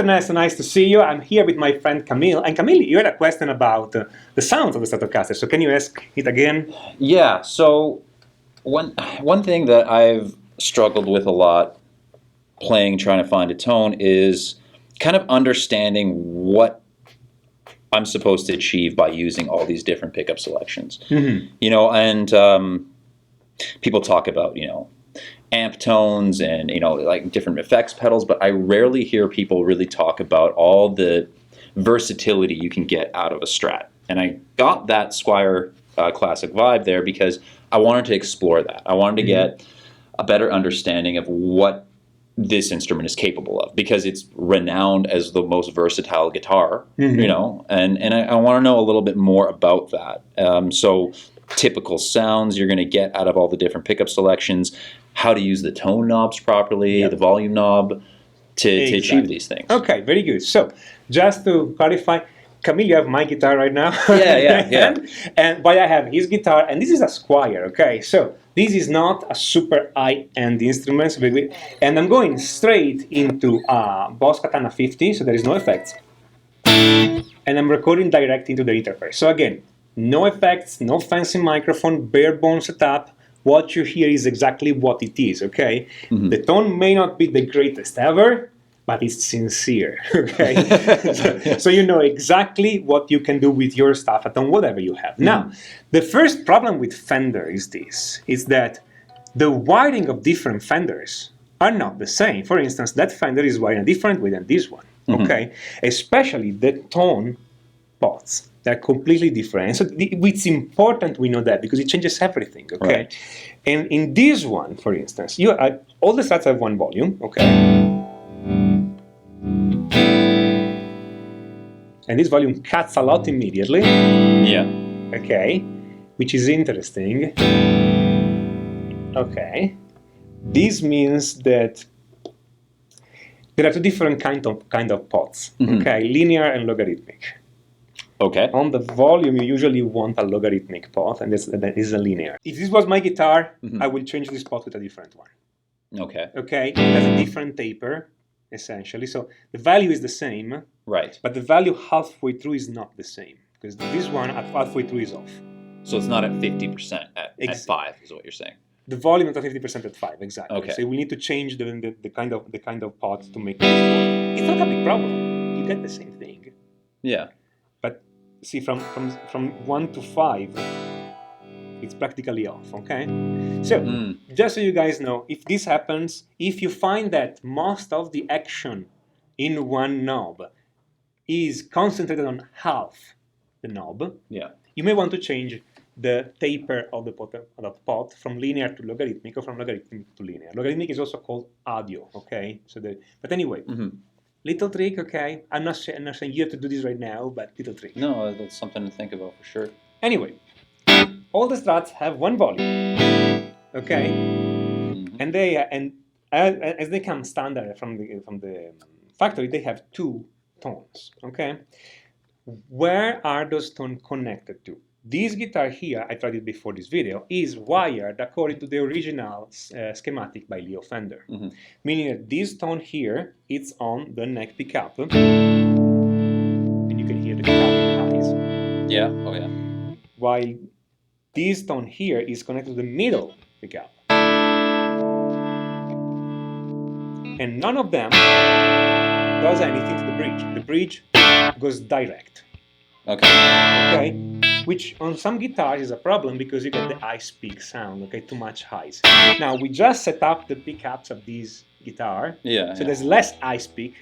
nice to see you. I'm here with my friend Camille. And Camille, you had a question about the sounds of the Stratocaster. So can you ask it again? Yeah, so one thing that I've struggled with a lot trying to find a tone is kind of understanding what I'm supposed to achieve by using all these different pickup selections. And people talk about, amp tones and, like different effects pedals, but I rarely hear people really talk about all the versatility you can get out of a Strat. And I got that Squire Classic vibe there because I wanted to explore that. I wanted to get a better understanding of what this instrument is capable of, because it's renowned as the most versatile guitar, and I want to know a little bit more about that. So typical sounds you're going to get out of all the different pickup selections, how to use the tone knobs properly, the volume knob to achieve these things. Okay, very good. So just to clarify, Camille, you have my guitar right now. Yeah. But I have his guitar, and this is a Squire, okay? So this is not a super high-end instrument, and I'm going straight into Boss Katana 50, so there is no effects. And I'm recording direct into the interface. So again, no effects, no fancy microphone, bare bones setup. What you hear is exactly what it is, okay? The tone may not be the greatest ever, but it's sincere, okay? so you know exactly what you can do with your stuff on whatever you have. Now, the first problem with Fender is this, is that the wiring of different Fenders are not the same. For instance, that Fender is wired a different way than this one, okay? Especially the tone pots. They're completely different. So it's important we know that because it changes everything, okay? Right. And in this one, for instance, all the Strats have one volume, okay? And this volume cuts a lot immediately. Yeah. Okay, which is interesting. Okay. This means that there are two different kind of pots, okay? Linear and logarithmic. Okay. On the volume, you usually want a logarithmic pot, and that is a linear. If this was my guitar, I will change this pot with a different one. Okay. Okay, it has a different taper, essentially. So the value is the same, Right. but the value halfway through is not the same, because this one at halfway through is off. So it's not at 50% at 5 is what you're saying. The volume is at 50% at 5, exactly. Okay. So we need to change the kind of pot to make this work. It's not a big problem. You get the same thing. Yeah. But see, from 1 to 5, it's practically off, okay? So, just so you guys know, if this happens, if you find that most of the action in one knob is concentrated on half the knob, you may want to change the taper of the pot from linear to logarithmic or from logarithmic to linear. Logarithmic is also called audio, okay? But anyway, little trick, okay? I'm not saying you have to do this right now, but little trick. No, that's something to think about for sure. Anyway, all the Strats have one volume, okay? And as they come standard from the factory, they have two tones, okay? Where are those tones connected to? This guitar here, I tried it before this video, is wired according to the original schematic by Leo Fender. Meaning that this tone here, it's on the neck pickup. And you can hear the pickup highs. Yeah, oh yeah. While this tone here is connected to the middle pickup. And none of them does anything to the bridge. The bridge goes direct. Okay. Which on some guitars is a problem because you get the high peak sound, okay, too much highs. Now we just set up the pickups of this guitar, so there's less high peak,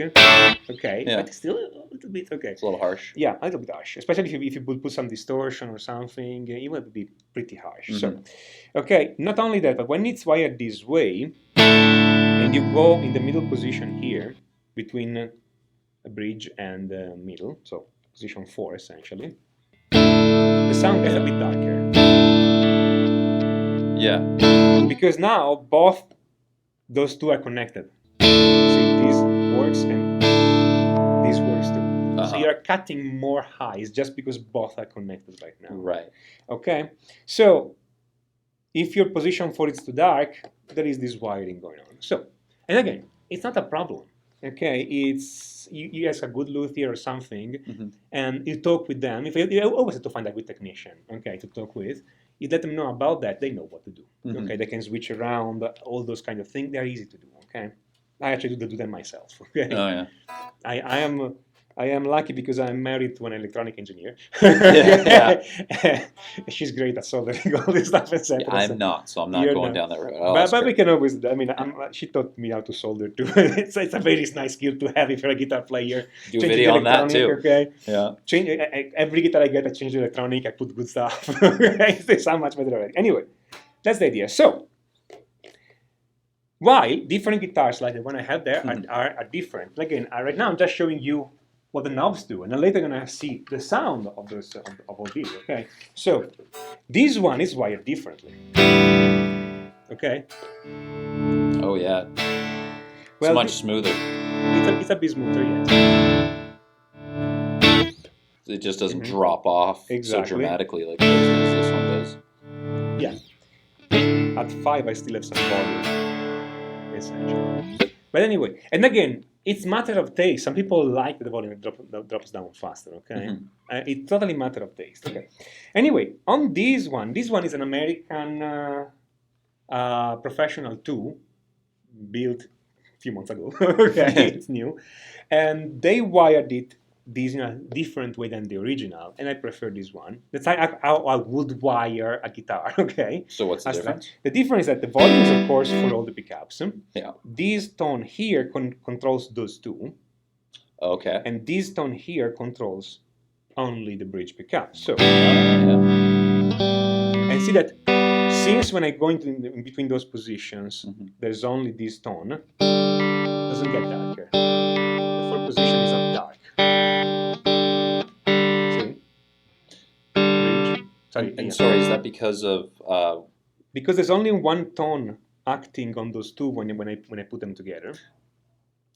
okay, but still a little bit, okay. It's a little harsh. Yeah, a little bit harsh, especially if you put some distortion or something, it will be pretty harsh. So, okay, not only that, but when it's wired this way, and you go in the middle position here, between a bridge and the middle, so position 4 essentially, the sound gets a bit darker. Yeah. Because now both those two are connected. See, this works and this works too. So you're cutting more highs just because both are connected right now. Right. Okay? So if your position 4 is too dark, there is this wiring going on. So, and again, it's not a problem. Okay, it's you has a good luthier or something, Mm-hmm. and you talk with them. If you always have to find a good technician, okay, to talk with. You let them know about that. They know what to do. Mm-hmm. Okay, they can switch around all those kind of things. They're easy to do. Okay, I actually do them myself. Okay, Oh yeah. I am lucky because I'm married to an electronic engineer. Yeah. She's great at soldering all this stuff, etc. Yeah, I'm not, so I'm not You're going not. down that road. Oh, that's But we great. can always. I mean, she taught me how to solder too. It's a very nice skill to have if you're a guitar player. Do a Change video the on that electronic, too. okay? Yeah. Change every guitar I get, I change the electronic. I put good stuff. It's so much better already. Anyway, that's the idea. So, while different guitars like the one I have there are different. Again, right now I'm just showing you what the knobs do, and then later I'm gonna see the sound of those of all these. Okay, so this one is wired differently. Okay, Oh yeah. It's well, much smoother. it's a bit smoother, yes. It just doesn't Mhm. drop off so Exactly. dramatically like this one does. Yeah. At 5, I still have some volume, essentially. But anyway, and again, it's matter of taste. Some people like the volume that drops down faster. Okay, Mhm. It's totally matter of taste. Okay. Anyway, on this one is an American professional 2 built a few months ago. Okay, it's new, and they wired it this in a different way than the original, and I prefer this one. That's how I would wire a guitar. Okay. So what's the As difference? The difference is that the volume is, of course, for all the pickups. Yeah. This tone here controls those two, Okay. and this tone here controls only the bridge pickup. So, Yeah. and see that since when I go in between those positions, Mhm. there's only this tone, doesn't get darker. The fourth position is not dark. See? Bridge. Sorry, And yeah. sorry, is that because of Because there's only one tone acting on those two when I put them together.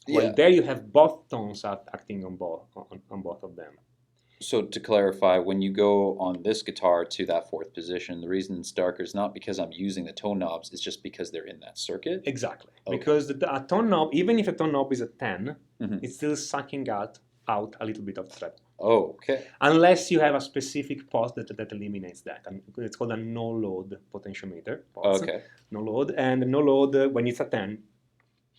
While yeah. there you have both tones acting on both of them. So to clarify, when you go on this guitar to that fourth position, the reason it's darker is not because I'm using the tone knobs, it's just because they're in that circuit? Exactly. Okay. Because a tone knob, even if a tone knob is a 10, Mhm. it's still sucking out a little bit of thread. Oh, okay. Unless you have a specific pulse that eliminates that. And it's called a no-load potentiometer. Pulse. Okay. No load. And no load, when it's a 10,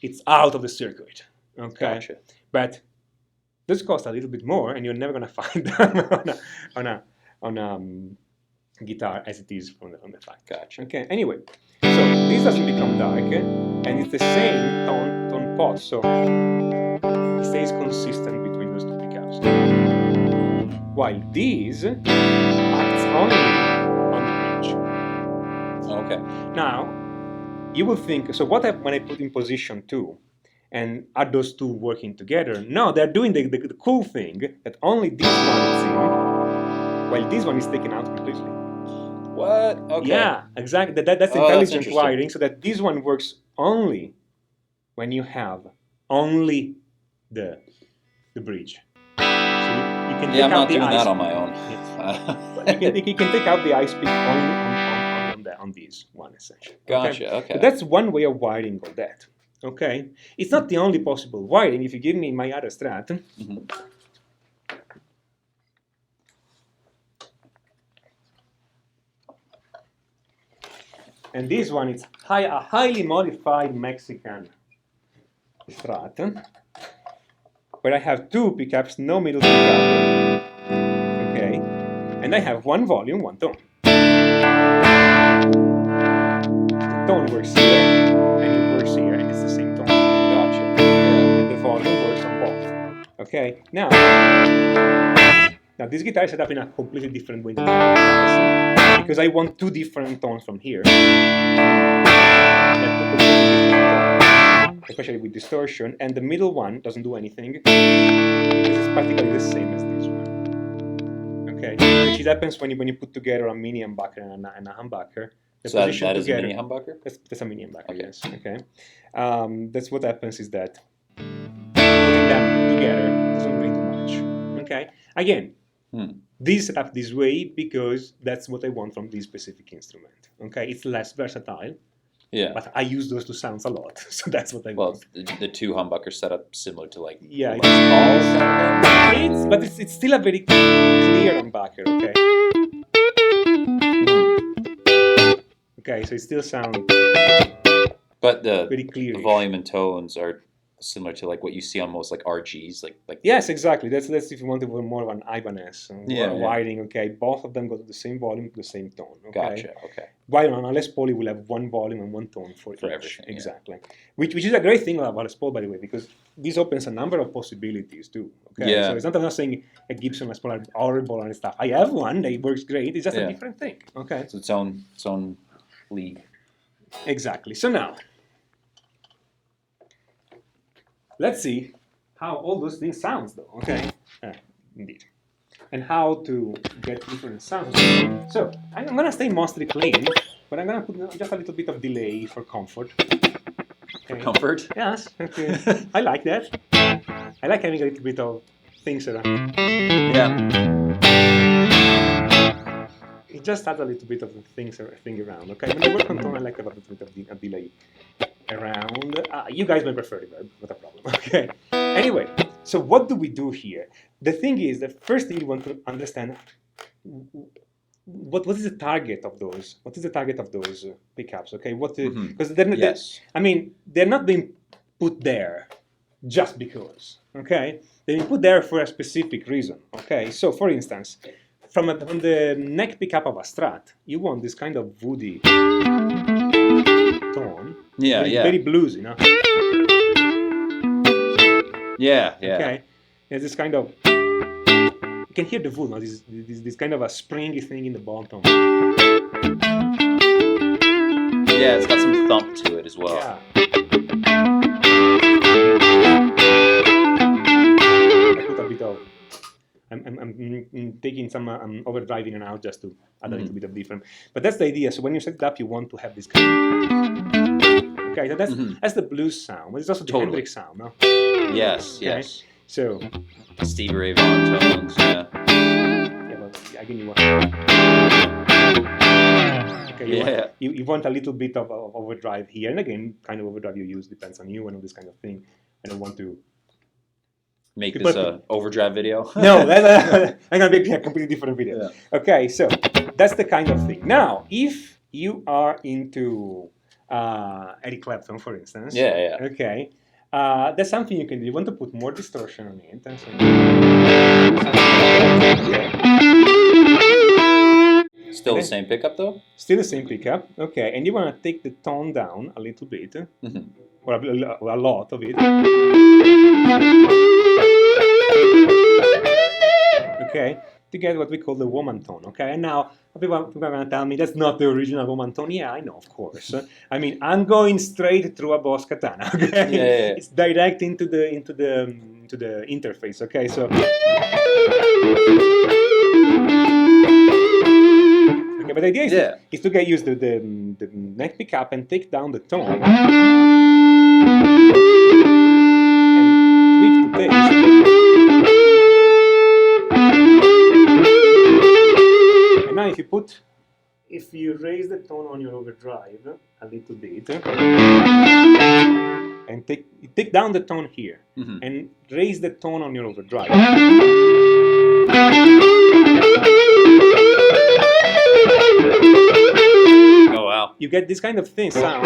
it's out of the circuit. Okay. Gotcha. But this costs a little bit more, and you're never going to find them on a guitar as it is from the fact. Gotcha. Okay. Anyway, so this doesn't become dark, and it's the same tone pot, so it stays consistent between those two pickups. While this acts only on the bridge. Okay. Now, you will think, so what happens when I put in position 2? And are those two working together? No, they're doing the cool thing that only this one is in, while this one is taken out completely. What? Okay. Yeah, exactly. That's Oh, intelligent interesting. wiring, so that this one works only when you have only the bridge. So you can Yeah, take I'm out not the doing ice. that on my own. You can take out the ice pick only on this one, essentially. Gotcha. Okay. So that's one way of wiring all that. Okay, it's not the only possible wiring. If you give me my other Strat, Mhm. and this one is a highly modified Mexican Strat, where I have two pickups, no middle pickup. Okay, and I have one volume, one tone. The tone works here, and it works here, and it's the same tone. Gotcha. And the volume works on both. Okay, now this guitar is set up in a completely different way than the other guitars, because I want two different tones from here. Especially with distortion, and the middle one doesn't do anything because it's practically the same as this one. Okay, which it happens when you put together a mini humbucker and a humbucker. The So position that is a together, mini humbucker? That's a mini humbucker. Okay. Yes. Okay. That's what happens is that putting them together doesn't bring too much. Okay. Again, this set up this way because that's what I want from this specific instrument. Okay, it's less versatile. Yeah. But I use those two sounds a lot, so that's what I Well, use. the two humbuckers set up similar to like Yeah, Les Pauls kind of thing. but it's still a very clear humbucker, okay? Okay, so it still sounds But very clear. the volume and tones are similar to like what you see on most like RGs, like Yes, exactly. That's if you want to more of an Ibanez Yeah, yeah. wiring. Okay, both of them go to the same volume, the same tone. Okay? Gotcha. Okay. While on a Les Paul, you will have one volume and one tone for each. everything, yeah. Exactly. Which is a great thing about Les Paul, by the way, because this opens a number of possibilities too. Okay. Yeah. So it's not, I'm not saying a Gibson Les Paul are horrible and stuff. I have one that works great. It's just a Yeah. different thing. Okay. It's its own league. Exactly. So now, let's see how all those things sounds, though. Okay. Indeed. And how to get different sounds. So I'm gonna stay mostly clean, but I'm gonna put just a little bit of delay for comfort. Okay. Comfort. Yes. Okay. I like that. I like having a little bit of things around. Yeah. It just adds a little bit of thing around. Okay. When I work on tone, I like to have a little bit of a delay around. You guys may prefer reverb, not a problem. Okay. Anyway, so what do we do here? The thing is, the first thing you want to understand, what is the target of those? What is the target of those pickups? Okay, because Yes. they're not being put there just because. Okay, they're being put there for a specific reason. Okay, so for instance, from the neck pickup of a Strat, you want this kind of woody tone. Yeah. Very bluesy, no? Yeah. Okay, there's this kind of, you can hear the wood, no? This kind of a springy thing in the bottom. Yeah, it's got some thump to it as well. Yeah. I put a bit of, I'm taking some overdrive in and out just to add a little bit of different. But that's the idea. So when you set it up, you want to have this kind of, okay, so that's the blues sound, but it's also the Hendrix sound, no? Yes. Okay. Yes. So, Stevie Ray Vaughan tones. Yeah. yeah, but again, you want. Okay, you want a little bit of overdrive here, and again, kind of overdrive you use depends on you and all this kind of thing. I don't want to Make this a overdrive video. No, that's gonna be a completely different video. Yeah. Okay, so that's the kind of thing. Now, if you are into Eric Clapton, for instance, Yeah. okay, that's something you can do. You want to put more distortion on it. And Still the same pickup though? Still the same pickup, okay, and you want to take the tone down a little bit, or a lot of it. Okay, to get what we call the woman tone, okay? And now people are going to tell me that's not the original woman tone. Yeah, I know, of course. I mean, I'm going straight through a Boss Katana, okay? Yeah. It's direct into the interface, okay? So okay, but the idea is to get used to the neck pickup and take down the tone and tweak the bass. And now if you raise the tone on your overdrive a little bit and take down the tone here and raise the tone on your overdrive. Oh wow. You get this kind of thin sound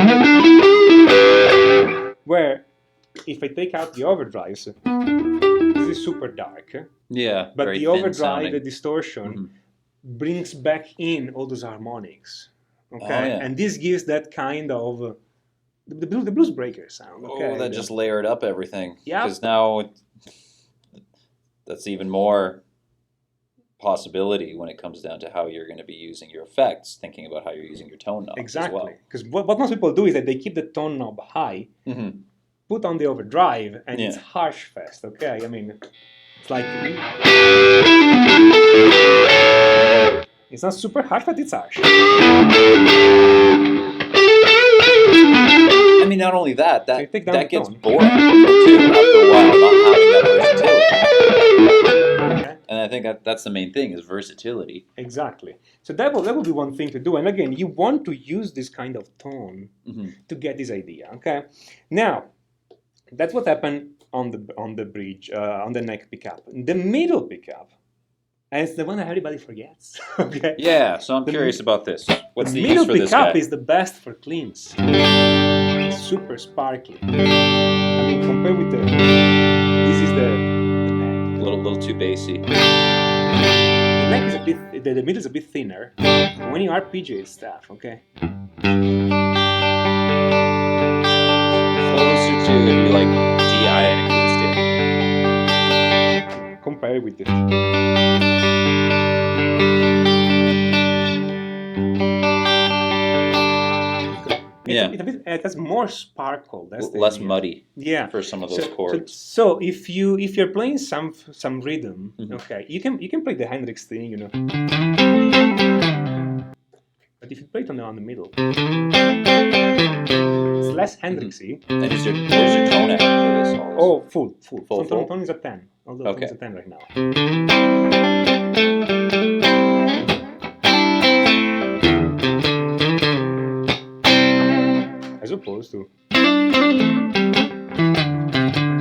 where if I take out the overdrives, this is super dark. Yeah. But very the thin overdrive, sounding. the distortion, brings back in all those harmonics. Okay, Oh, yeah. and this gives that kind of the blues breaker sound. Okay, Oh, that just layered up everything. Yeah. Because now that's even more possibility when it comes down to how you're going to be using your effects, thinking about how you're using your tone knob exactly. as well. Because what most people do is that they keep the tone knob high, put on the overdrive, and it's harsh fest. Okay, I mean, it's like it's not super harsh, but it's harsh. I mean, not only that So you take down that the gets tone. boring too after a while, not having that versatility. Okay. And I think that's the main thing is versatility. Exactly. So that will be one thing to do. And again, you want to use this kind of tone to get this idea. Okay. Now, that's what happened on the bridge, on the neck pickup. The middle pickup, and it's the one that everybody forgets. Okay. Yeah, so I'm curious about this. What's the use middle for this guy? pickup is the best for cleans. It's super sparkly. I mean, compared with this is the neck. A little too bassy. The neck is a bit, the middle is a bit thinner. When you arpeggio stuff, okay. Closer to if you like DI and acoustic. Compare with this. Yeah. It has more sparkle. That's the Less idea. muddy. Yeah. For some of those chords. So if you're playing some rhythm, okay, you can play the Hendrix thing, you know. But if you play it on the middle, it's less Hendrixy. And where's your tone at for this? Oh, full. Full. Tone is a 10. Although tone is a 10 right now. As opposed to. I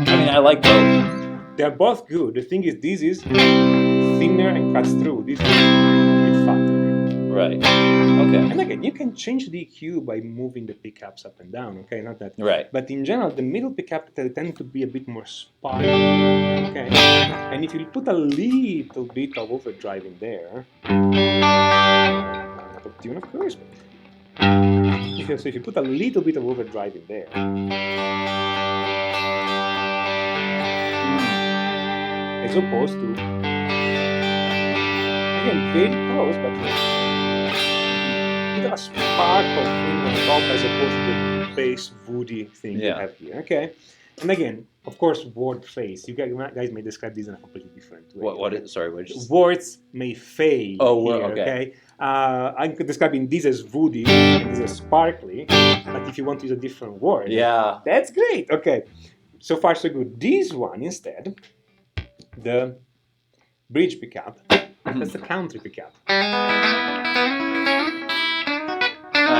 mean, I like both. They're both good. The thing is, this is thinner and cuts through. This is a bit fatter. Right. Okay. And again, you can change the EQ by moving the pickups up and down. Okay, not that. Right. But in general, the middle pickup tend to be a bit more sparkly. Okay. And if you put a little bit of overdrive in there, not of tune, of course. But if you put a little bit of overdrive in there. As opposed to, again, very close, but a bit of a sparkle thing on top as opposed to the bass woody thing you have here. Okay, and again, of course, word phase. You guys may describe this in a completely different way. Sorry, what did you say? Words may fade. Oh, here, okay. I'm describing this as woody and this as sparkly. But if you want to use a different word, yeah, that's great. Okay, so far so good. This one instead. The bridge pickup, that's the country pickup. I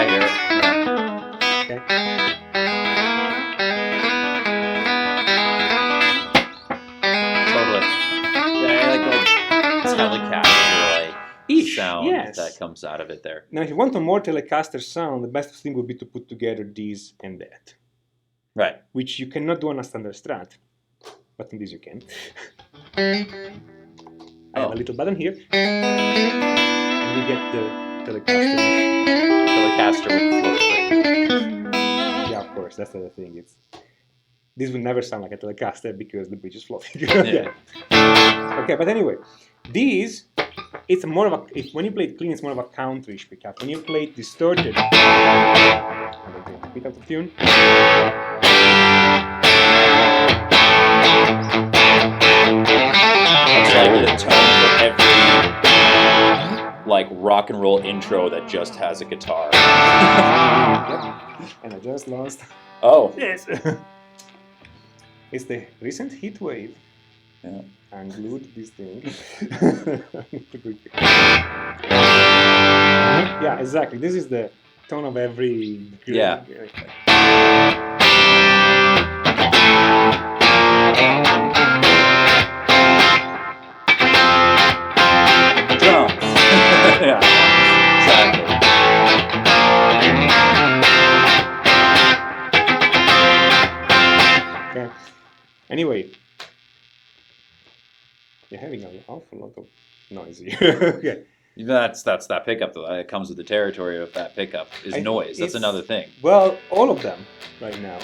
hear it. Okay. Totally. Yeah, I like Telecaster sound that comes out of it there. Now, if you want a more Telecaster sound, the best thing would be to put together this and that. Right. Which you cannot do on a standard Strat, but in this you can. I have a little button here, and we get the Telecaster. Telecaster with float rate. Yeah, of course, that's the other thing. This will never sound like a Telecaster because the bridge is floating. Yeah. Okay, but anyway, this, it's more of a, when you play it clean, it's more of a country-ish pickup. When you play it distorted, a bit out of tune. It's like the tone for every like rock and roll intro that just has a guitar. And I just lost. Oh. Yes. It's the recent heat wave. Yeah. Unglued this thing. Yeah, exactly. This is the tone of every. Yeah. Drums. Yeah, exactly. Okay. Anyway, you're having an awful lot of noise here. Okay. That's that pickup though. It comes with the territory of that pickup is noise. That's another thing. Well, all of them right now.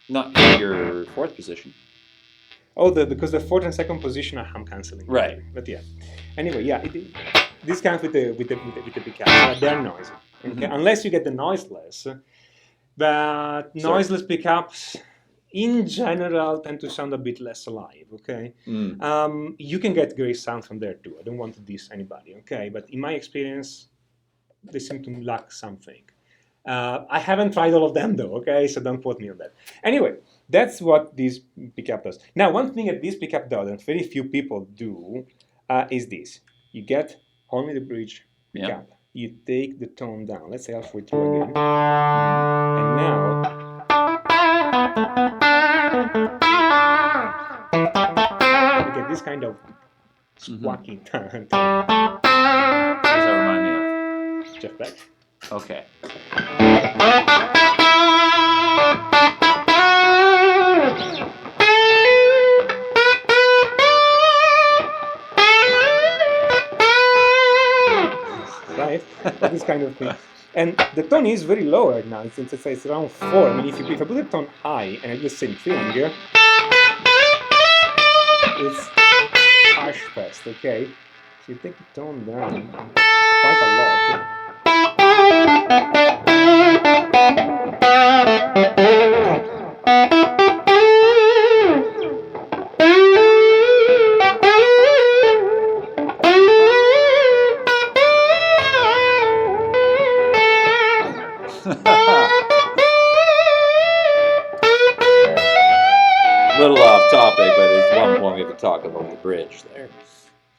Not your fourth position. Oh, because the fourth and second position I'm canceling. Right. But yeah. Anyway, yeah. This comes with the pickup. They're noisy. Okay? Unless you get the noiseless. But noiseless pickups, in general, tend to sound a bit less alive. Okay. You can get great sound from there too. I don't want to diss anybody. Okay. But in my experience, they seem to lack something. I haven't tried all of them though, okay? So don't quote me on that. Anyway, that's what this pickup does. Now, one thing that this pickup does, and very few people do, is this. You get only the bridge pickup. You take the tone down. Let's say halfway through again. And now, you get this kind of squawking tone. What does that remind me of? Jeff Beck. Okay. Right? This kind of thing. And the tone is very low right now. It's around 4. I mean, if I put the tone high and I do the same thing, it's harsh fast, okay? So you take the tone down quite a lot. Little off topic, but at one point we have to talk about the bridge there.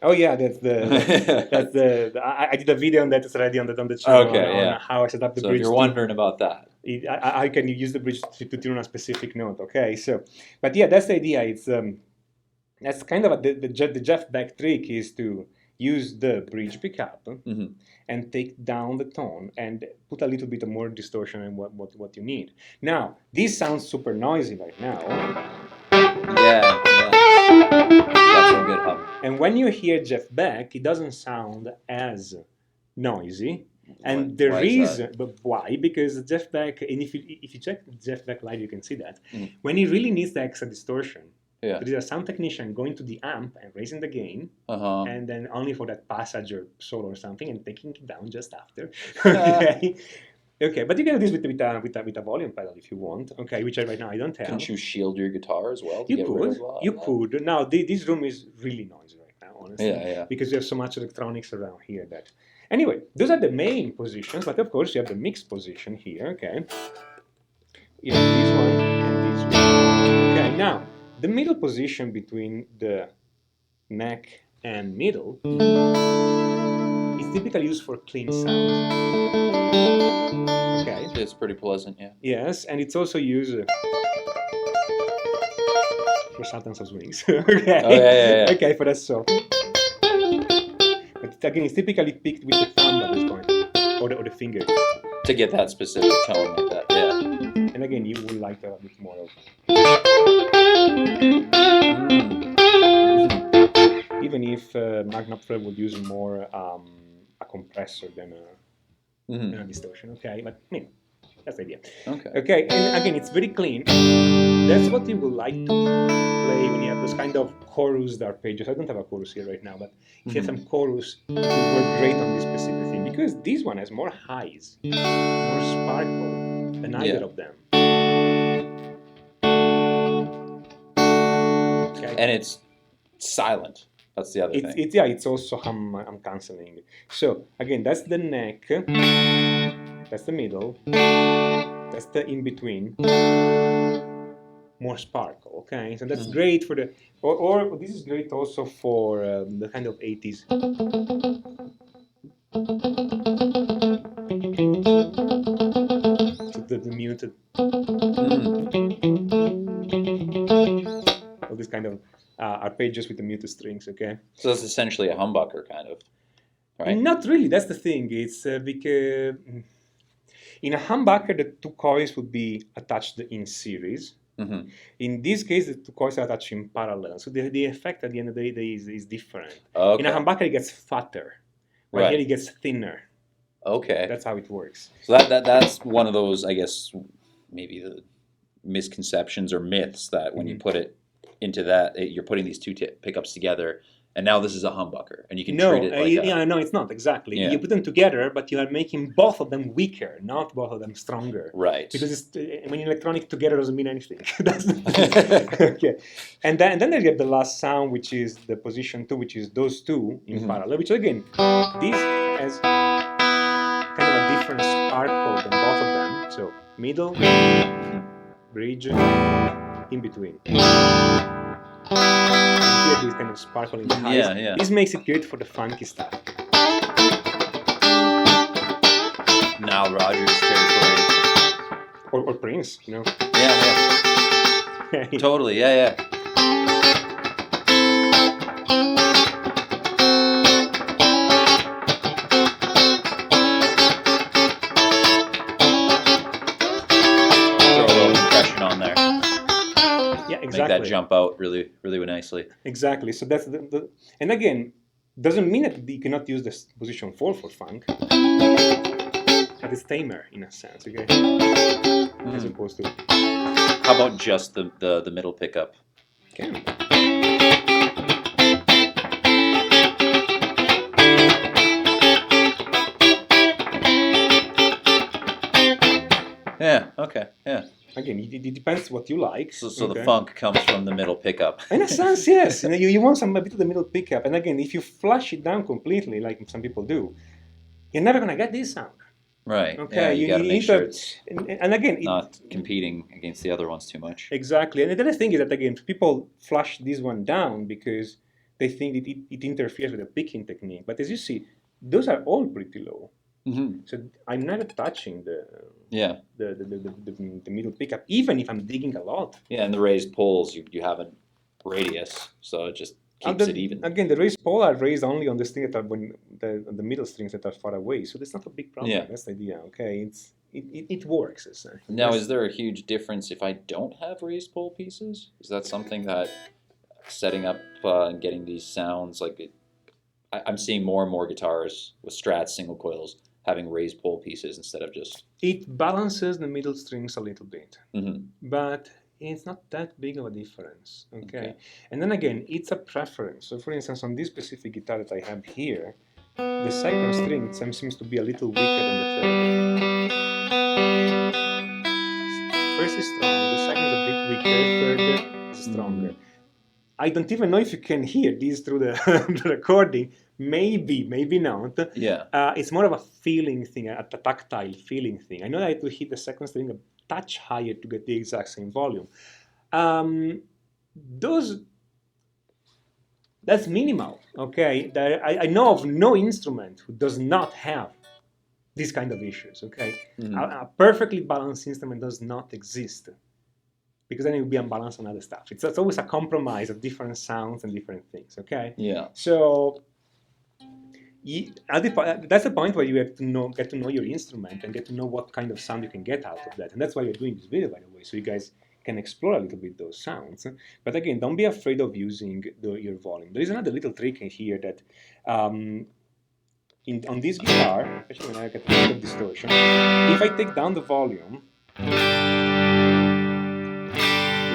Oh yeah, that's the I did a video on that. It's already on the channel on how I set up the so bridge. if you're wondering about that, I can use the bridge to tune a specific note. Okay, so but yeah, that's the idea. It's that's kind of the Jeff Beck trick is to use the bridge pickup and take down the tone and put a little bit more distortion in what you need. Now, this sounds super noisy right now. Yeah. That's some good hum. And when you hear Jeff Beck, it doesn't sound as noisy. And the reason, but why? Because Jeff Beck, and if you check Jeff Beck live, you can see that when he really needs the extra distortion, there is a sound technician going to the amp and raising the gain, and then only for that passage or solo or something, and taking it down just after. Okay, but you can do this with a volume pedal if you want. Okay, which right now I don't have. Couldn't you shield your guitar as well? You could. Now this room is really noisy right now, honestly. Yeah. Because you have so much electronics around here that. Anyway, those are the main positions, but of course you have the mixed position here. Okay, you have this one and this one. Okay, now the middle position between the neck and middle is typically used for clean sound. Okay. It's pretty pleasant, yeah. Yes, and it's also used for sultans of swings. Okay. Oh, yeah. Okay, for that so. But again, it's typically picked with the thumb at this point, or the finger. To get that specific tone like that, yeah. And again, you would like a bit more of. Even if Mark Knopfler would use more a compressor than a distortion, okay? But that's the idea. Okay, and again, it's very clean. That's what you would like to play when you have those kind of chorus arpeggios. I don't have a chorus here right now, but if you have some chorus, it would work great on this specific thing because this one has more highs, more sparkle than either of them. Okay. And it's silent. That's the other thing. It's also I'm canceling. So again, that's the neck, that's the middle, that's the in between. More sparkle, okay? So that's great for the, or this is great also for the kind of 80s. So the muted. All this kind of arpeggios with the muted strings, okay? So that's essentially a humbucker, kind of, right? Not really, that's the thing. It's because in a humbucker, the two coils would be attached in series. In this case, the two coils are attached in parallel. So the effect at the end of the day is different. Okay. In a humbucker, it gets fatter. Right here, it gets thinner. Okay. That's how it works. So that's one of those, I guess, maybe the misconceptions or myths that when you put it into that, you're putting these two pickups together, and now this is a humbucker, and you can treat it like no, it's not exactly. Yeah. You put them together, but you are making both of them weaker, not both of them stronger. Right. Because when electronic together doesn't mean anything. That's okay. And then they get the last sound, which is the position 2, which is those two in parallel. Which again, this has kind of a different sparkle than both of them. So middle, bridge, in between. Here this kind of sparkle in the highs. Yeah, yeah. This makes it great for the funky stuff. Nile Rodgers territory. Or Prince, you know. Yeah, yeah. Totally, yeah, yeah. Throw a little compression on there. Yeah, exactly. Make that jump out really, really nicely. Exactly. So that's the and again, doesn't mean that you cannot use this position 4 for funk. But it's tamer in a sense, okay? As opposed to. How about just the middle pickup? Okay. Yeah. Okay. Yeah. Again, it depends what you like. So okay? the funk comes from the middle pickup. In a sense, yes. You want a bit of the middle pickup, and again, if you flush it down completely, like some people do, you're never gonna get this sound. Right. Okay. Yeah, you got to make sure it's and again, not competing against the other ones too much. Exactly. And the other thing is that again, people flush this one down because they think it interferes with the picking technique. But as you see, those are all pretty low. Mm-hmm. So I'm never touching the middle pickup, even if I'm digging a lot. Yeah, and the raised poles, you have a radius, so it just keeps it even. Again, the raised pole are raised only on the strings that are the middle strings that are far away. So that's not a big problem. Yeah. That's the idea. Okay, it works. Essentially. Now, is there a huge difference if I don't have raised pole pieces? Is that something that setting up and getting these sounds like I'm seeing more and more guitars with Strat single coils having raised pole pieces instead of just. It balances the middle strings a little bit, but it's not that big of a difference. Okay, and then again, it's a preference. So, for instance, on this specific guitar that I have here, the second string seems to be a little weaker than the third. First is strong, the second is a bit weaker, third is stronger. I don't even know if you can hear this through the recording. Maybe not. Yeah. It's more of a feeling thing, a tactile feeling thing. I know that I have to hit the second string a touch higher to get the exact same volume. That's minimal, okay? I know of no instrument who does not have these kind of issues, okay? A perfectly balanced instrument does not exist, because then it would be unbalanced on other stuff. It's always a compromise of different sounds and different things, okay? Yeah. So that's the point where you have to get to know your instrument and get to know what kind of sound you can get out of that. And that's why we're doing this video, by the way, so you guys can explore a little bit those sounds. But again, don't be afraid of using your volume. There is another little trick in here that on this guitar, especially when I get a bit of distortion, if I take down the volume, the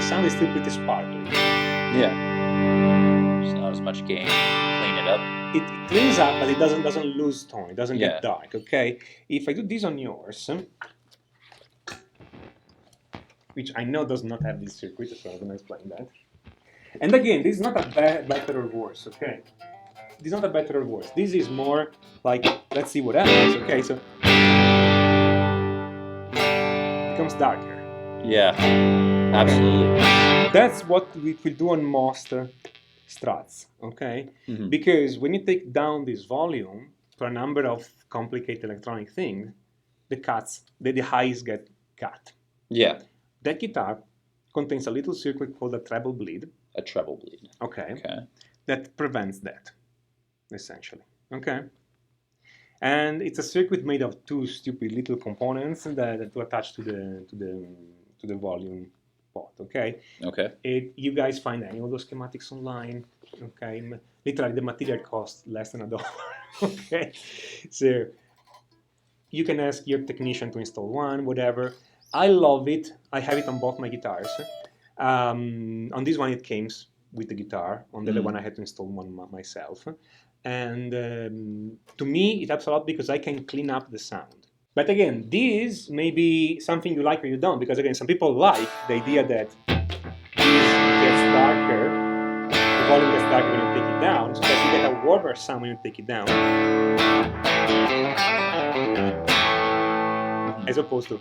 sound is still pretty sparkly. Yeah. There's not as much gain. Clean it up. It cleans up, but it doesn't lose tone. It doesn't get dark. Okay. If I do this on yours, which I know does not have this circuit, so I'm gonna explain that. And again, this is not a better or worse. Okay. This is not a better or worse. This is more like, let's see what happens. Okay, so it becomes darker. Yeah, absolutely. That's what we will do on most Strats, okay? Because when you take down this volume for a number of complicated electronic things, the highs get cut. Yeah. That guitar contains a little circuit called a treble bleed. A treble bleed. Okay. That prevents that, essentially. Okay. And it's a circuit made of two stupid little components that attach to the volume pot. Okay. You guys find any of those schematics online. Okay. Literally, the material costs less than $1. Okay. So you can ask your technician to install one, whatever. I love it. I have it on both my guitars. On this one, it came with the guitar. On the other one, I had to install one myself. And to me, it helps a lot because I can clean up the sound. But again, this may be something you like or you don't, because again, some people like the idea that this gets darker, the volume gets darker when you take it down, so that you get a warmer sound when you take it down. as opposed to.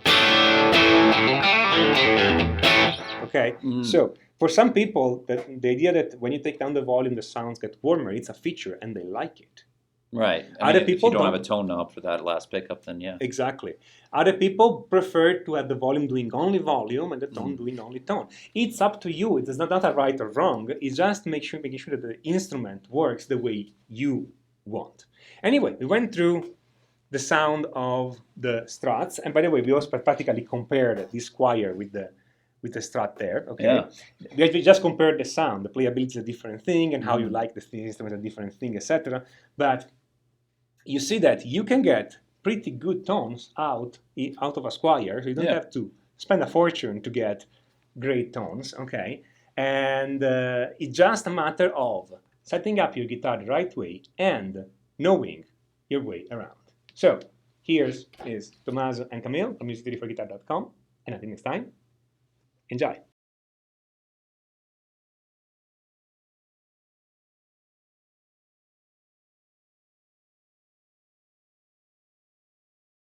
Okay, so for some people, the idea that when you take down the volume, the sounds get warmer, it's a feature, and they like it. Right. Other If people you don't have a tone knob for that last pickup, then yeah. Exactly. Other people prefer to have the volume doing only volume and the tone doing only tone. It's up to you. It's not a right or wrong. It's just making sure that the instrument works the way you want. Anyway, we went through the sound of the Strats, and by the way, we also practically compared this choir with the Strat there. Okay, Yeah. we just compared the sound. The playability is a different thing, and how you like the instrument is a different thing, etc. But you see that you can get pretty good tones out of a Squire, so you don't have to spend a fortune to get great tones, okay? And it's just a matter of setting up your guitar the right way and knowing your way around. So here's Tommaso and Camille from musictheoryforguitar.com, and until next time, enjoy.